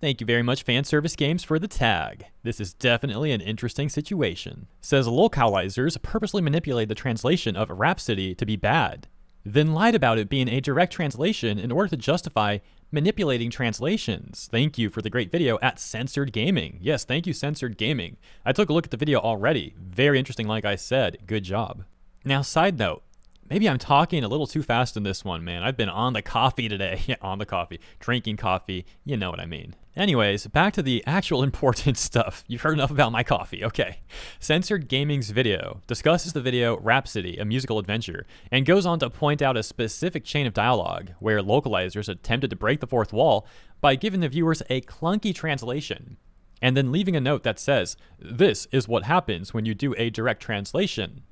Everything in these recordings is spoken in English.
Thank you very much, Fanservice Games, for the tag. This is definitely an interesting situation. Says Localizers purposely manipulated the translation of Rhapsody to be bad, then lied about it being a direct translation in order to justify manipulating translations. Thank you for the great video at Censored Gaming. Yes, thank you, Censored Gaming. I took a look at the video already. Very interesting, like I said. Good job. Now, side note. Maybe I'm talking a little too fast in this one, man. I've been on the coffee today. Yeah, on the coffee. Drinking coffee. You know what I mean. Anyways, back to the actual important stuff. You've heard enough about my coffee. Okay. Censored Gaming's video discusses the video Rhapsody, a musical adventure, and goes on to point out a specific chain of dialogue where localizers attempted to break the fourth wall by giving the viewers a clunky translation, and then leaving a note that says, "This is what happens when you do a direct translation."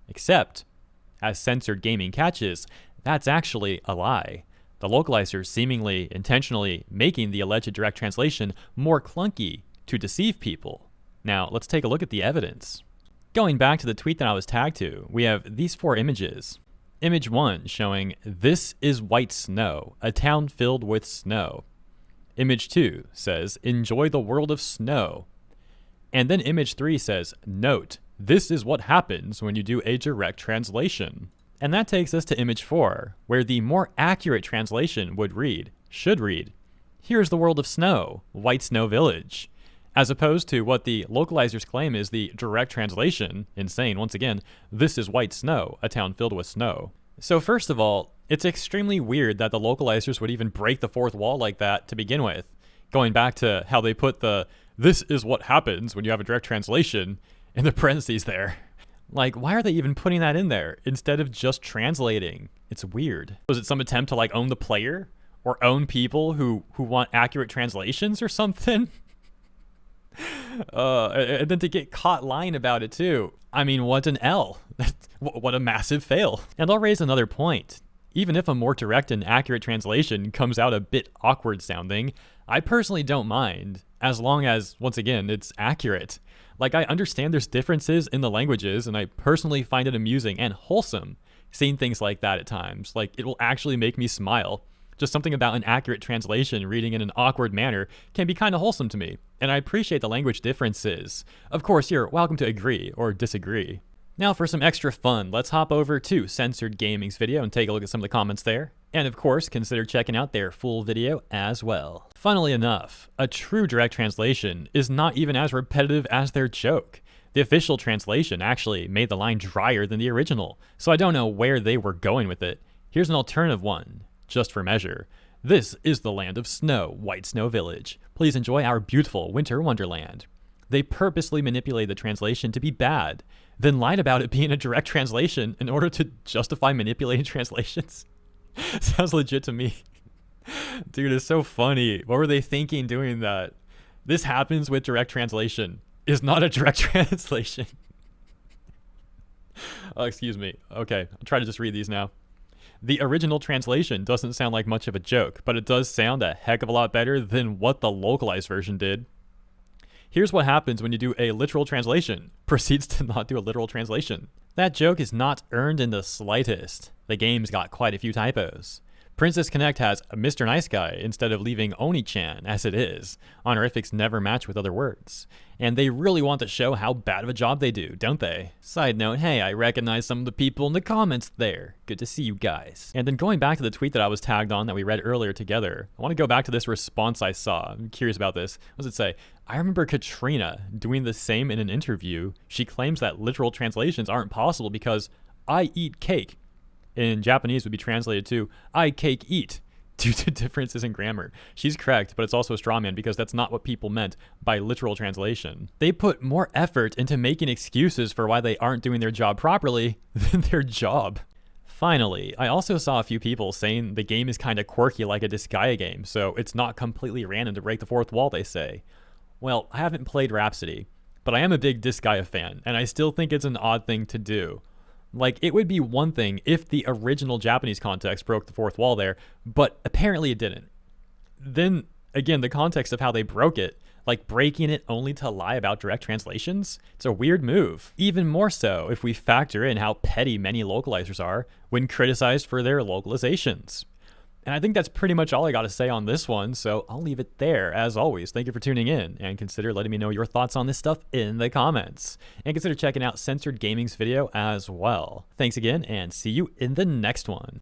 Except, as Censored Gaming catches, that's actually a lie. The localizers seemingly intentionally making the alleged direct translation more clunky to deceive people. Now, let's take a look at the evidence. Going back to the tweet that I was tagged to, we have these 4 images. Image 1 showing, "This is white snow, a town filled with snow." Image 2 says, "Enjoy the world of snow." And then image 3 says, "Note, this is what happens when you do a direct translation." And that takes us to image 4, where the more accurate translation should read, "Here's the world of snow, White Snow Village," as opposed to what the localizers claim is the direct translation, insane once again, "This is white snow, a town filled with snow." So first of all, it's extremely weird that the localizers would even break the fourth wall like that to begin with, going back to how they put the "this is what happens when you have a direct translation" in the parentheses there. Like, why are they even putting that in there instead of just translating? It's weird. Was it some attempt to like own the player or own people who want accurate translations or something? And then to get caught lying about it too. I mean, what an L. What a massive fail. And I'll raise another point. Even if a more direct and accurate translation comes out a bit awkward sounding, I personally don't mind, as long as, once again, it's accurate. Like, I understand there's differences in the languages, and I personally find it amusing and wholesome seeing things like that at times. Like, it will actually make me smile. Just something about an accurate translation reading in an awkward manner can be kind of wholesome to me, and I appreciate the language differences. Of course, you're welcome to agree or disagree. Now for some extra fun, let's hop over to Censored Gaming's video and take a look at some of the comments there. And of course, consider checking out their full video as well. Funnily enough, a true direct translation is not even as repetitive as their joke. The official translation actually made the line drier than the original, so I don't know where they were going with it. Here's an alternative one, just for measure. "This is the land of snow, White Snow Village. Please enjoy our beautiful winter wonderland." They purposely manipulated the translation to be bad, then lied about it being a direct translation in order to justify manipulating translations. Sounds legit to me. Dude, it's so funny. What were they thinking doing that? "This happens with direct translation" is not a direct translation. Oh, excuse me. Okay, I'll try to just read these now. "The original translation doesn't sound like much of a joke, but it does sound a heck of a lot better than what the localized version did. Here's what happens when you do a literal translation." Proceeds to not do a literal translation. "That joke is not earned in the slightest. The game's got quite a few typos. Princess Connect has Mr. Nice Guy instead of leaving Oni-chan as it is. Honorifics never match with other words. And they really want to show how bad of a job they do, don't they? Side note, hey, I recognize some of the people in the comments there. Good to see you guys." And then going back to the tweet that I was tagged on that we read earlier together, I want to go back to this response I saw. I'm curious about this. What does it say? "I remember Katrina doing the same in an interview. She claims that literal translations aren't possible because I eat cake. In Japanese would be translated to "I cake eat" due to differences in grammar. She's correct, but it's also a straw man because that's not what people meant by literal translation. They put more effort into making excuses for why they aren't doing their job properly than their job. Finally, I also saw a few people saying the game is kind of quirky like a Disgaea game, so it's not completely random to break the fourth wall, they say. Well, I haven't played Rhapsody, but I am a big Disgaea fan, and I still think it's an odd thing to do. Like, it would be one thing if the original Japanese context broke the fourth wall there, but apparently it didn't. Then, again, the context of how they broke it, like breaking it only to lie about direct translations, it's a weird move. Even more so if we factor in how petty many localizers are when criticized for their localizations. And I think that's pretty much all I got to say on this one, so I'll leave it there. As always, thank you for tuning in, and consider letting me know your thoughts on this stuff in the comments. And consider checking out Censored Gaming's video as well. Thanks again, and see you in the next one.